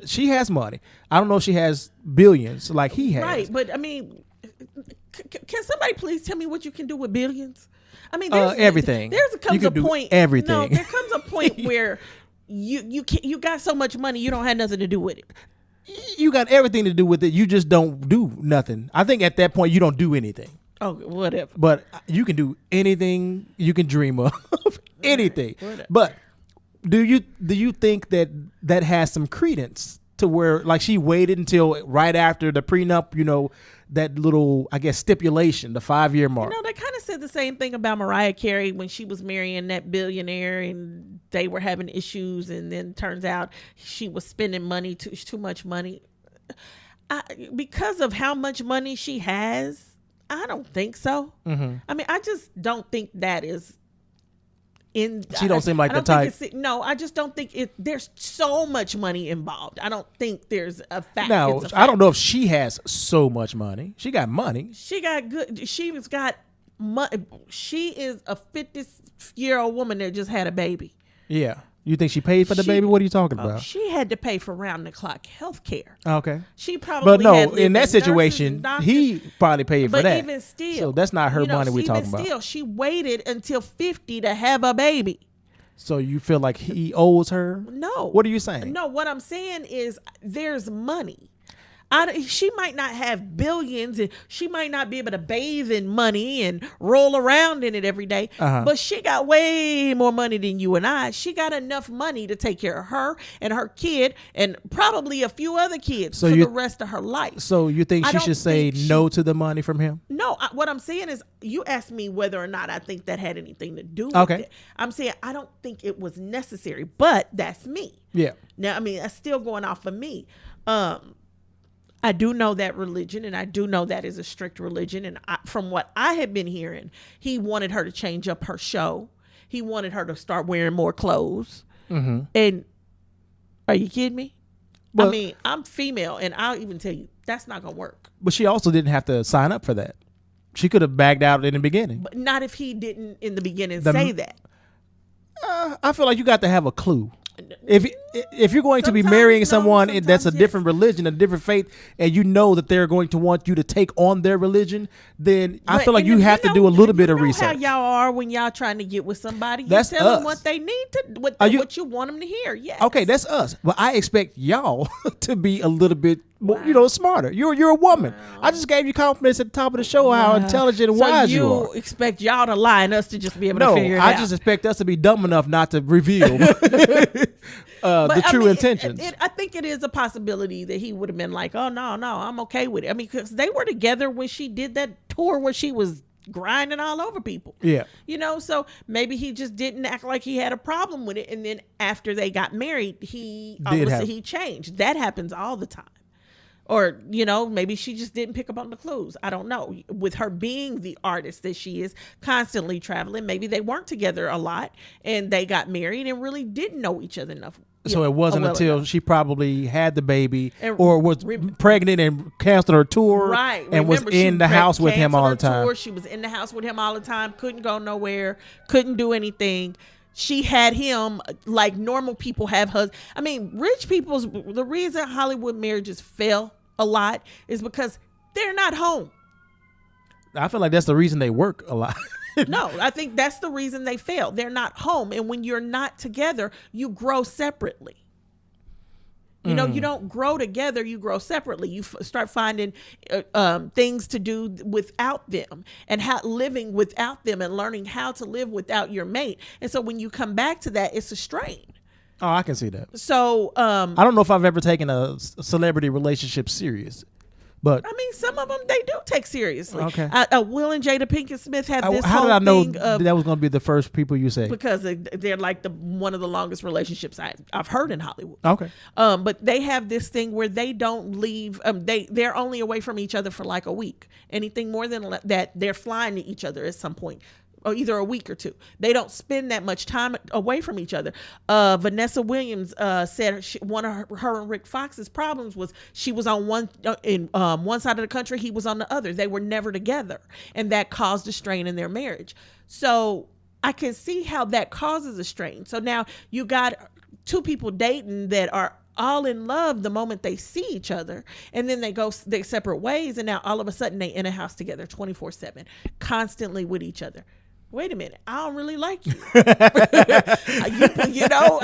She has money. I don't know if she has billions like he has. Right, but can somebody please tell me what you can do with billions? Everything. There comes a point. Everything. No, there comes a point where you got so much money you don't have nothing to do with it. You got everything to do with it. You just don't do nothing. I think at that point you don't do anything. Oh, whatever. But you can do anything you can dream of. Anything. Whatever. But do you think that has some credence to where like she waited until right after the prenup, that little, I guess, stipulation, the 5 year mark? They kind of said the same thing about Mariah Carey when she was marrying that billionaire and they were having issues, and then turns out she was spending money, too much money. Because of how much money she has, I don't think so. Mm-hmm. I just don't think that is. She don't seem like the type. I just don't think there's so much money involved. I don't think there's a fact. No, I don't know if she has so much money. She got money. She got good. She's got money. She is a 50-year-old woman that just had a baby. Yeah. You think she paid for the baby? What are you talking about? She had to pay for round-the-clock health care. Okay. She probably in that situation, he probably paid for that. But even still. So that's not her money we're talking about. She waited until 50 to have a baby. So you feel like he owes her? No. What are you saying? No, what I'm saying is there's money. She might not have billions, and she might not be able to bathe in money and roll around in it every day, but she got way more money than you and I. She got enough money to take care of her and her kid and probably a few other kids for the rest of her life. So you think she should say no to the money from him? No, what I'm saying is, you asked me whether or not I think that had anything to do with it. I'm saying I don't think it was necessary, but that's me. Yeah. Now, that's still going off of me. I do know that religion, and I do know that is a strict religion. And from what I have been hearing, he wanted her to change up her show. He wanted her to start wearing more clothes. Mm-hmm. And are you kidding me? But, I'm female, and I'll even tell you, that's not going to work. But she also didn't have to sign up for that. She could have bagged out in the beginning. But not if he didn't in the beginning say that. I feel like you got to have a clue. If if you're going to be Sometimes marrying no, someone that's a sometimes different religion, a different faith, and you know that they're going to want you to take on their religion, then I But- feel like and you have to do a little bit of you know research. how y'all are when y'all trying to get with somebody. You That's tell them us. what they need to, what you want them to hear. Yes. Okay, that's us. But I expect y'all to be a little bit, smarter. You're a woman. I just gave you confidence at the top of the show how intelligent and wise you are. You expect y'all to lie and us to just be able to No, figure it out. I just expect us to be dumb enough not to reveal the true intentions. I think it is a possibility that he would have been like, oh, no, I'm okay with it. I mean, because they were together when she did that tour where she was grinding all over people. Yeah. So maybe he just didn't act like he had a problem with it. And then after they got married, he changed. That happens all the time. Or, maybe she just didn't pick up on the clues. I don't know. With her being the artist that she is, constantly traveling, maybe they weren't together a lot and they got married and really didn't know each other enough. So it wasn't until she probably had the baby or was pregnant and canceled her tour, right? And was in the house with him all the time. She was in the house with him all the time. Couldn't go nowhere. Couldn't do anything. She had him like normal people have husbands. I mean, rich people's, the reason Hollywood marriages fail a lot is because they're not home. I feel like that's the reason they work a lot. No, I think that's the reason they fail. They're not home. And when you're not together, you grow separately. You don't grow together, you grow separately. You start finding things to do without them and living without them and learning how to live without your mate. And so when you come back to that, it's a strain. Oh, I can see that. So I don't know if I've ever taken a celebrity relationship serious. But I mean, some of them they do take seriously. Okay. Will and Jada Pinkett Smith have this how whole did I know thing of, that was going to be the first people you say? because they're like one of the longest relationships I've heard in Hollywood. Okay. But they have this thing where they don't leave. They're only away from each other for like a week. Anything more than that, they're flying to each other at some point. Or either a week or two. They don't spend that much time away from each other. Vanessa Williams said one of her and Rick Fox's problems was she was on one side of the country, he was on the other. They were never together, and that caused a strain in their marriage. So I can see how that causes a strain. So now you got two people dating that are all in love the moment they see each other, and then they go their separate ways, and now all of a sudden they in a house together 24/7, constantly with each other. Wait a minute, I don't really like you. I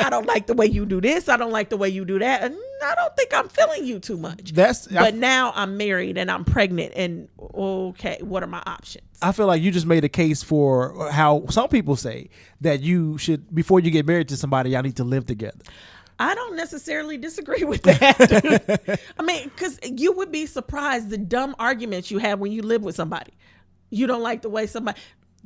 don't like the way you do this. I don't like the way you do that. And I don't think I'm feeling you too much. But now I'm married and I'm pregnant, and okay, what are my options? I feel like you just made a case for how some people say that you should, before you get married to somebody, y'all need to live together. I don't necessarily disagree with that. I mean, because you would be surprised the dumb arguments you have when you live with somebody. You don't like the way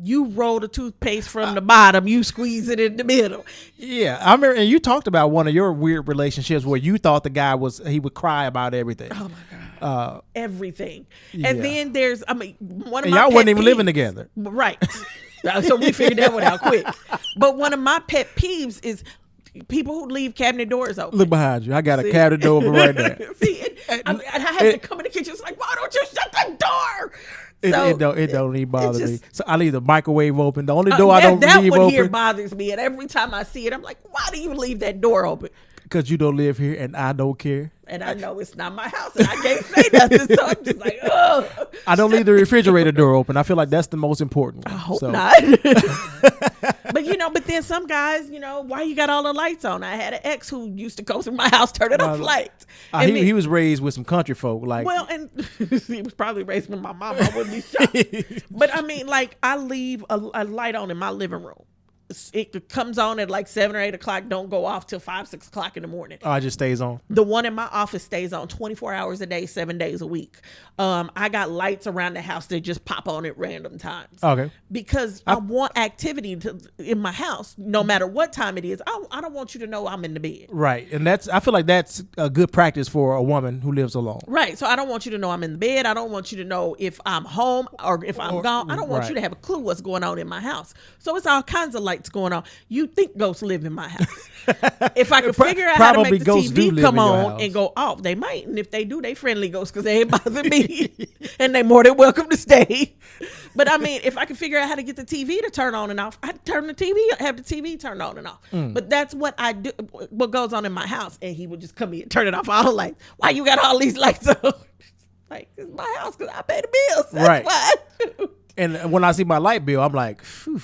you roll the toothpaste from the bottom, you squeeze it in the middle. Yeah, I remember, and you talked about one of your weird relationships where you thought the guy he would cry about everything. Oh my God. Everything. Yeah. And then there's, one of and my y'all pet wasn't even peeves, living together. Right. So we figured that one out quick. But one of my pet peeves is people who leave cabinet doors open. Look behind you. I got a cabinet door open right there. See, I have to come in the kitchen. It's like, why don't you shut the door? It don't even bother me. So I leave the microwave open. The only door I don't leave open. That one here open bothers me. And every time I see it, I'm like, why do you leave that door open? Because you don't live here and I don't care. And I know it's not my house and I can't say nothing. So I'm just like, oh. I don't leave the refrigerator door open. I feel like that's the most important one. I hope not. But then some guys, why you got all the lights on? I had an ex who used to go through my house turning off lights. He was raised with some country folk. And he was probably raised with my mom. I wouldn't be shocked. But I leave a light on in my living room. It comes on at like 7 or 8 o'clock. Don't go off till 5, 6 o'clock in the morning. Oh, it just stays on. The one in my office stays on 24 hours a day, 7 days a week. I got lights around the house that just pop on at random times. Okay. Because I want activity in my house, no matter what time it is. I don't want you to know I'm in the bed. Right. And I feel like that's a good practice for a woman who lives alone. Right. So I don't want you to know I'm in the bed. I don't want you to know if I'm home or if I'm gone. I don't want you to have a clue what's going on in my house. So it's all kinds of lights lights going on. You think ghosts live in my house? If I could figure out how to make the TV come on and go off, they might. And if they do, they friendly ghosts because they ain't bother me, and they more than welcome to stay. But I mean, if I could figure out how to get the TV to turn on and off, I'd turn the TV, have the TV turned on and off. But that's what I do. What goes on in my house, and he would just come in, turn it off all the lights. Why you got all these lights on? Like, it's my house because I pay the bills. That's why. And when I see my light bill, I'm like,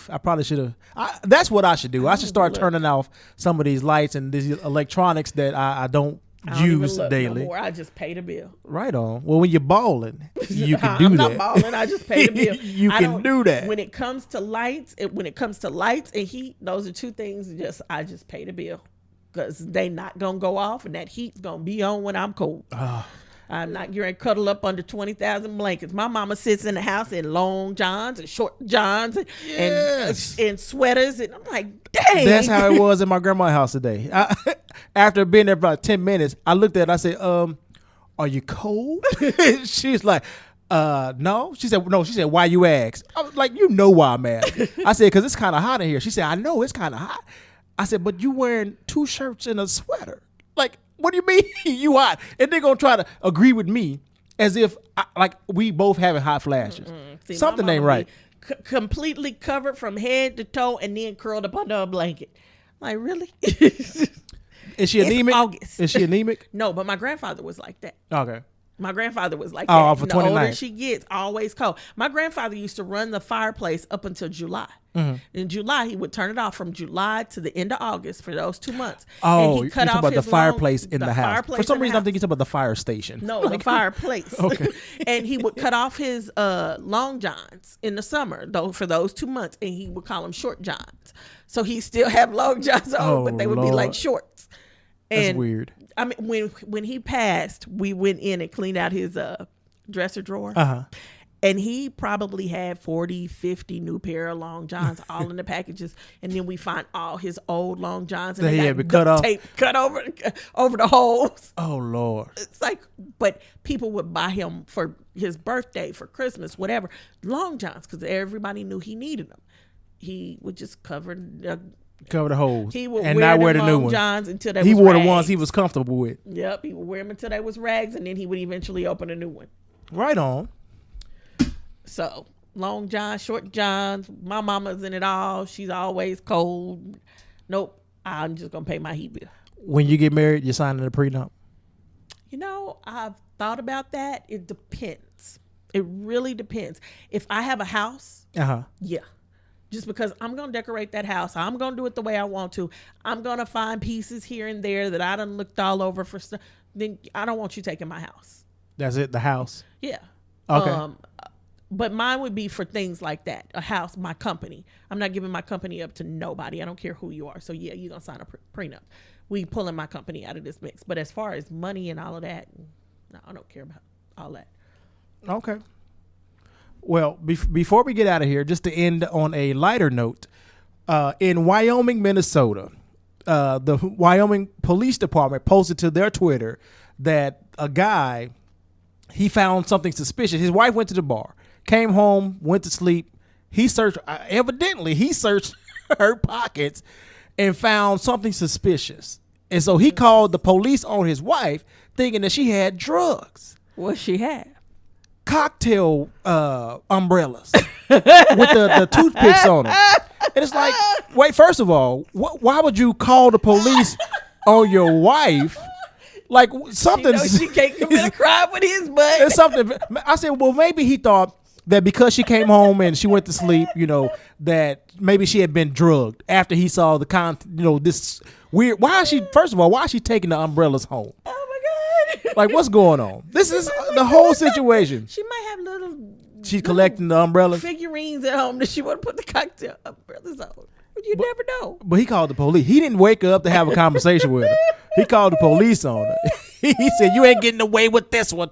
I probably should have. That's what I should do. I should start turning off some of these lights and these electronics that I don't use daily. No more. I just pay the bill. Right on. Well, when you're balling, you can do I'm that. not balling. I just pay the bill. You can do that. When it comes to lights, and heat, those are two things. I just pay the bill because they not gonna go off, and that heat's gonna be on when I'm cold. I'm not going to cuddle up under 20,000 blankets. My mama sits in the house in long johns and short johns and sweaters. And I'm like, dang. That's how it was in my grandma's house today. After being there for about 10 minutes, I looked at it. I said, are you cold? She's like, no. She said, no. She said, why you ask? I was like, you know why I'm asking. I said, because it's kind of hot in here. She said, I know it's kind of hot. I said, but you wearing 2 shirts and a sweater. Like, what do you mean you hot? And they're going to try to agree with me as if like we both having hot flashes. See, something ain't right. Completely covered from head to toe and then curled up under a blanket. Like, really? Is she anemic? August. Is she anemic? No, but my grandfather was like that. Okay. My grandfather was like that. For 29. The older she gets, always cold. My grandfather used to run the fireplace up until July. In July, he would turn it off from July to the end of August for those 2 months. Oh, and he cut off about the fireplace in the house. For some reason, I'm thinking about the fire station. No, the fireplace. Okay. And he would cut off his long johns in the summer, though, for those 2 months, and he would call them short johns. So he still have long johns on, but they would be like shorts. That's weird. I mean, when he passed, we went in and cleaned out his dresser drawer. And he probably had 40, 50 new pair of long johns all in the packages. And then we find all his old long johns. And they had been cut off. Tape cut over the holes. Oh, Lord. It's like, but people would buy him for his birthday, for Christmas, whatever, long johns, because everybody knew he needed them. He would just cover the holes. He would wear the new ones. Johns until they he was wore rags. The ones he was comfortable with. Yep, he would wear them until they was rags, and then he would eventually open a new one. Right on. So, long johns, short johns, my mama's in it all. She's always cold. Nope, I'm just going to pay my heat bill. When you get married, you're signing a prenup? You know, I've thought about that. It depends. It really depends. If I have a house, yeah. Just because I'm going to decorate that house. I'm going to do it the way I want to. I'm going to find pieces here and there that I done looked all over for stuff. Then I don't want you taking my house. That's it, the house? Yeah. Okay. But mine would be for things like that. A house, my company. I'm not giving my company up to nobody. I don't care who you are. So, yeah, you're going to sign a prenup. We pulling my company out of this mix. But as far as money and all of that, no, I don't care about all that. Okay. Well, before we get out of here, just to end on a lighter note, in Wyoming, Minnesota, the Wyoming Police Department posted to their Twitter that a guy, he found something suspicious. His wife went to the bar, came home, went to sleep. He searched her pockets and found something suspicious. And so he called the police on his wife thinking that she had drugs. What she had? Cocktail umbrellas with the toothpicks on them. And it's like, wait, first of all, why would you call the police on your wife? Like something. She can't commit a crime with his butt. It's something. I said, well, maybe he thought that because she came home and she went to sleep, that maybe she had been drugged after he saw this weird. Why is she taking the umbrellas home? Oh my God. Like, what's going on? This is the whole situation. She might have She's collecting the umbrellas. Figurines at home that she want to put the cocktail umbrellas on. You never know. But he called the police. He didn't wake up to have a conversation with her. He called the police on her. He said, "You ain't getting away with this one."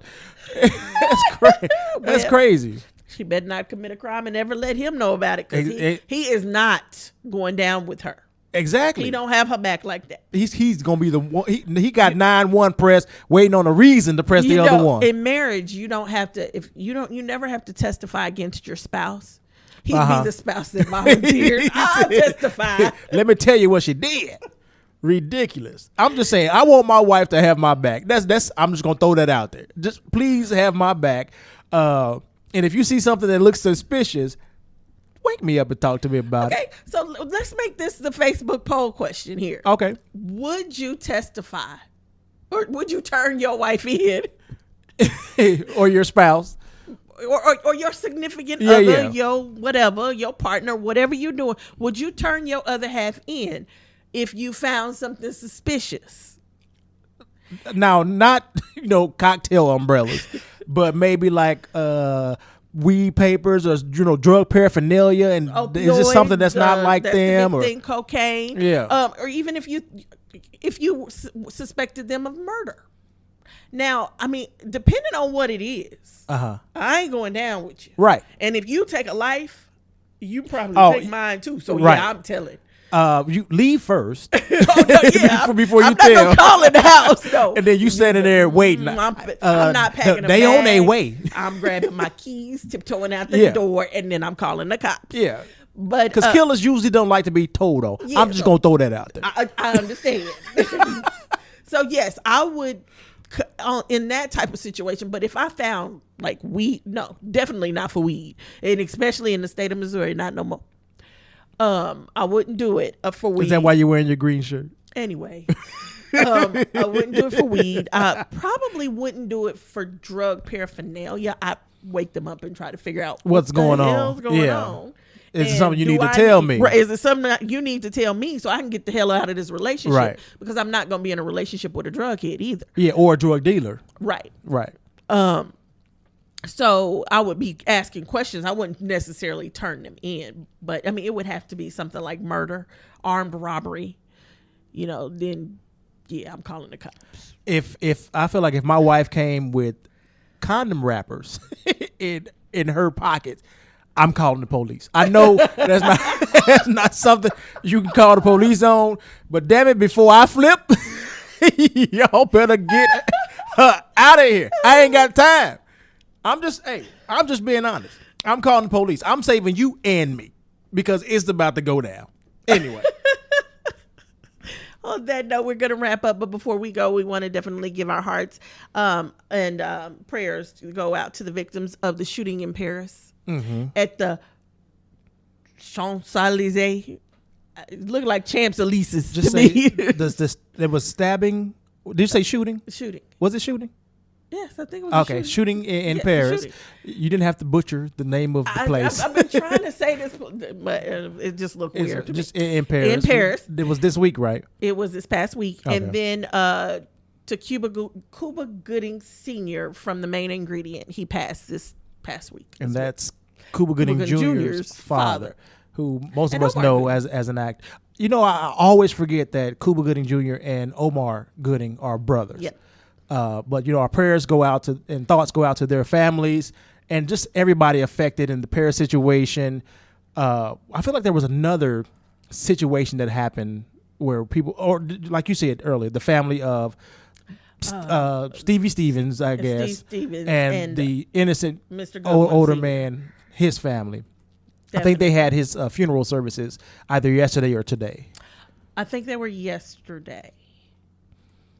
That's crazy. She better not commit a crime and never let him know about it, because he is not going down with her. Exactly. He don't have her back like that. He's gonna be the one. He got 9-1 press, waiting on a reason to press the other one. In marriage, you don't have to. You never have to testify against your spouse. He'd be the spouse that volunteered. I'll testify. Let me tell you what she did. Ridiculous. I'm just saying, I want my wife to have my back. That's. I'm just gonna throw that out there. Just please have my back. And if you see something that looks suspicious, wake me up and talk to me about it. Okay, so let's make this the Facebook poll question here. Okay. Would you testify, or would you turn your wife in, Or your spouse. or your significant other, your whatever, your partner, whatever you're doing? Would you turn your other half in if you found something suspicious? Now, not cocktail umbrellas, but maybe like weed papers or drug paraphernalia, and is this something that's not like that's them, the big or thing, cocaine? Yeah. Or even if you suspected them of murder. Now, I mean, depending on what it is, I ain't going down with you. Right. And if you take a life, you probably take mine too. So right. yeah, I'm telling. You leave first. Before you I'm tell. not gonna call in the house, no. And then you standing there waiting. I'm not packing a They bag. on their way. I'm grabbing my keys, tiptoeing out the door, and then I'm calling the cops. Yeah. But because killers usually don't like to be told on. Yeah, I'm just gonna throw that out there. I understand. So yes, I would in that type of situation. But if I found like weed, no, definitely not for weed, and especially in the state of Missouri, not no more. I wouldn't do it for weed. Is that why you're wearing your green shirt? Anyway, I wouldn't do it for weed. I probably wouldn't do it for drug paraphernalia. I wake them up and try to figure out what's going on. Hell's going on. Is it something you need to tell me? Right, is it something that you need to tell me so I can get the hell out of this relationship? Right. Because I'm not going to be in a relationship with a drug head either. Yeah, or a drug dealer. Right. Right. So I would be asking questions. I wouldn't necessarily turn them in, but I mean, it would have to be something like murder, armed robbery, then yeah, I'm calling the cops. If I feel like if my wife came with condom wrappers in her pockets, I'm calling the police. I know that's not something you can call the police on, but damn it, before I flip, y'all better get her out of here. I ain't got time. I'm just being honest. I'm calling the police. I'm saving you and me because it's about to go down. Anyway. On that note, we're going to wrap up. But before we go, we want to definitely give our hearts and prayers to go out to the victims of the shooting in Paris at the Champs-Élysées. It looked like Champs-Élysées to me. There was stabbing. Did you say shooting? Shooting. Was it shooting? Yes, I think it was shooting in Paris. Shooting. You didn't have to butcher the name of the place. I've been trying to say this, but it just looked weird to just me. In Paris. In Paris. It was this week, right? It was this past week. Okay. And then to Cuba Gooding Sr. from the Main Ingredient, he passed this past week. And that's Cuba Gooding Jr.'s father, who most of us know as an actor. I always forget that Cuba Gooding Jr. and Omar Gooding are brothers. Yep. But our prayers go out to and thoughts go out to their families and just everybody affected in the Paris situation. I feel like there was another situation that happened where people, or like you said earlier, the family of Stevie Stevens, I guess, Steve Stevens and the innocent Mr. older man, his family. Definitely. I think they had his funeral services either yesterday or today. I think they were yesterday.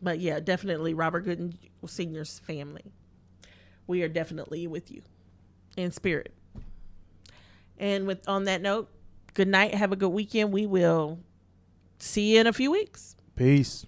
But yeah, definitely Robert Gooden Sr.'s family. We are definitely with you in spirit. And on that note, good night. Have a good weekend. We will see you in a few weeks. Peace.